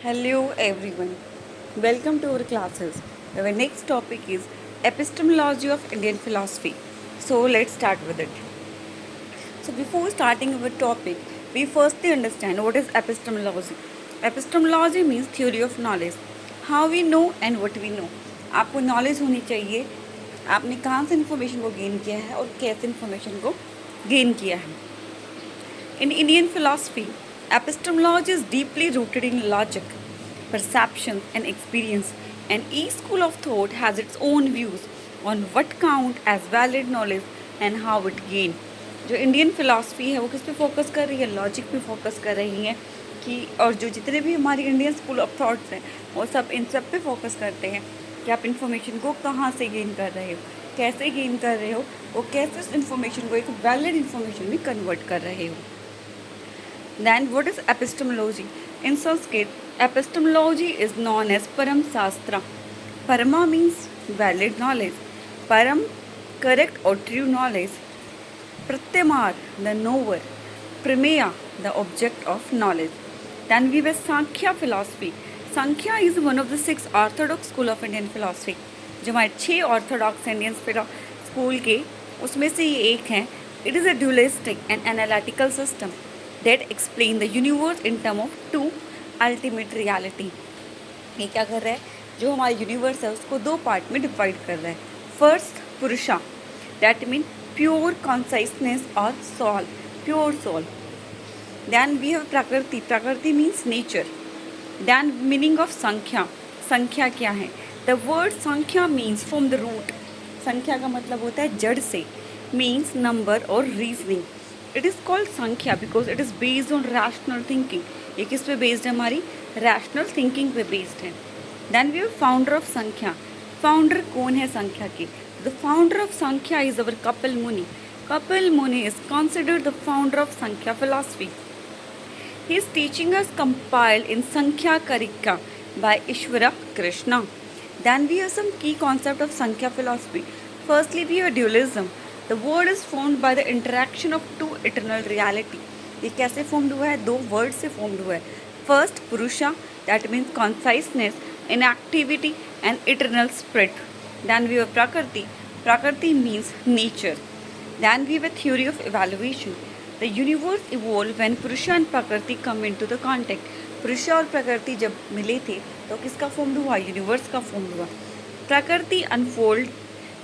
Hello everyone. Welcome to our classes. Our next topic is epistemology of Indian philosophy. So let's start with it. So before starting our topic, we firstly understand what is epistemology. Epistemology means theory of knowledge. How we know and what we know. आपको knowledge होनी चाहिए आपने कहाँ से information को gain किया है और कैसे इन्फॉर्मेशन को गेन किया है. In Indian philosophy, epistemology is deeply rooted in logic, perception, and experience, and each school of thought has its own views on what count as valid knowledge and how it gained. जो Indian philosophy है वो किस पे focus कर रही है, logic पे focus कर रही है कि और जो जितने भी हमारी इंडियन स्कूल ऑफ थॉट्स हैं वो सब इन सब पे फोकस करते हैं कि आप इन्फॉर्मेशन को कहाँ से गेन कर रहे हो, कैसे गेन कर रहे हो और कैसे उस इन्फॉर्मेशन को एक वैलिड इन्फॉर्मेशन में कन्वर्ट कर रहे हो. Then what is epistemology? In Sanskrit, epistemology is known as Param Sastra. Parama means valid knowledge. Param, correct or true knowledge. Pratyamar, the knower. Prameya, the object of knowledge. Then we have Sankhya philosophy. Sankhya is one of the 6 orthodox school of Indian philosophy. जो हमारे 6 Orthodox Indian school के उसमें से ये एक है. It is a dualistic and analytical system that explain the universe in term of two ultimate reality. ये क्या कर रहा है, जो हमारा यूनिवर्स है उसको 2 पार्ट में डिवाइड कर रहा है. फर्स्ट पुरुषा, दैट मीन प्योर कॉन्साइसनेस और soul, pure soul. Then we have prakriti, prakriti means nature. Then meaning of Sankhya, Sankhya क्या है. The word Sankhya means from the root, Sankhya का मतलब होता है जड़ से, मीन्स नंबर और reasoning. It is called Sankhya because it is based on rational thinking. ये किस पे बेस्ड है, हमारी रैशनल थिंकिंग पे बेस्ड है. Then we have founder of Sankhya. Founder कौन है संख्या के. द फाउंडर ऑफ संख्या इज अवर कपिल मुनि. कपिल मुनि is considered the founder of संख्या philosophy. His teaching is compiled in Sankhya Karika by Ishvara Krishna. Then we have some key concept of Sankhya philosophy. Firstly, we have dualism. The word is formed by the interaction of two eternal reality. ये कैसे formed हुआ है, 2 word से formed हुआ है. First, Purusha, that means conciseness, inactivity and eternal spirit. Then we have Prakriti. Prakriti means nature. Then we have a theory of evaluation. The universe evolved when Purusha and Prakriti come into the contact. Purusha और प्रकृति जब मिले थे तो किसका form हुआ, universe का form हुआ. प्रकृति अनफोल्ड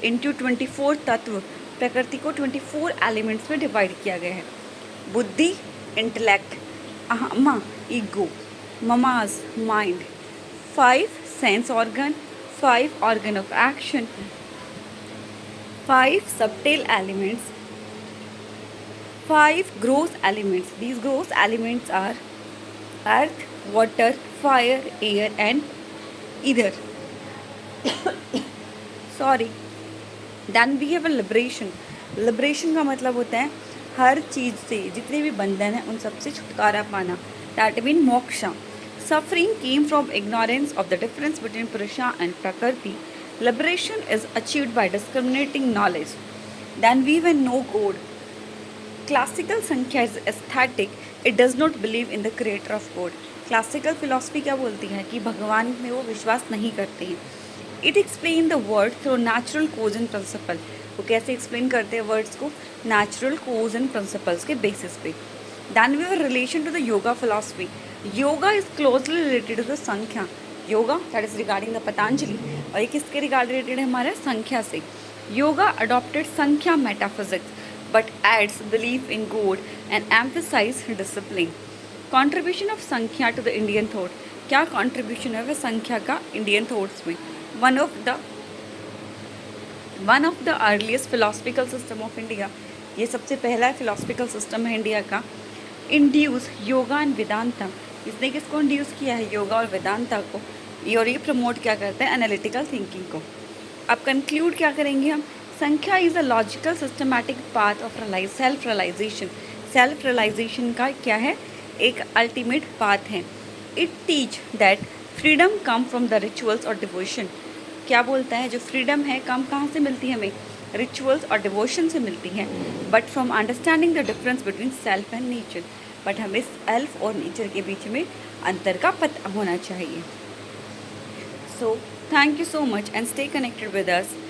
इंटू 24 तत्व. प्रकृति को 24 एलिमेंट्स में डिवाइड किया गया है. बुद्धि, इंटेलेक्ट, अहमा, ईगो, ममाज, mind, 5 sense organ, 5 organ of action, 5 subtle elements, 5 gross elements. These gross elements are earth, water, fire, air and ether. Sorry. Then we have a liberation. Liberation का मतलब होता है हर चीज़ से, जितने भी बंधन हैं उन सब से छुटकारा पाना. That means moksha. Suffering came from ignorance of the difference between Purusha and Prakriti. Liberation is achieved by discriminating knowledge. Then we have no God. Classical Sankhya is aesthetic. It does not believe in the creator of God. Classical philosophy क्या बोलती है कि भगवान में वो विश्वास नहीं करते हैं. It explain the word through natural cause and principle. वो कैसे एक्सप्लेन करते हैं वर्ड्स को, नेचुरल कोज एंड प्रिंसिपल्स के बेसिस पे. Then we have a relation to the yoga philosophy. Yoga is closely related to the Sankhya. Yoga that is regarding the Patanjali. और ये किसके रिगार्ड रिलेटेड है, हमारे संख्या से. Yoga adopted Sankhya metaphysics but adds belief in God and emphasize discipline. Contribution of Sankhya to the Indian thought. क्या contribution है वह संख्या का इंडियन थॉट्स में. One of the earliest philosophical system of India. ये सबसे पहला philosophical system है इंडिया का. Induce yoga and Vedanta. इसने किसको इंड्यूस किया है, योगा और वेदांता को. और ये प्रमोट क्या करता है, एनालिटिकल थिंकिंग को. अब कंक्लूड क्या करेंगे हम. Sankhya is a logical systematic path of self realization. Self realization का क्या है, एक अल्टीमेट पाथ है. It teach that freedom come from the rituals और डिवोशन. क्या बोलता है, जो फ्रीडम है कम कहाँ से मिलती है हमें, रिचुअल्स और डिवोशन से मिलती है. But from understanding the difference between self and nature. But हमें सेल्फ और नेचर के बीच में अंतर का पता होना चाहिए. So, thank you so much and stay connected with us.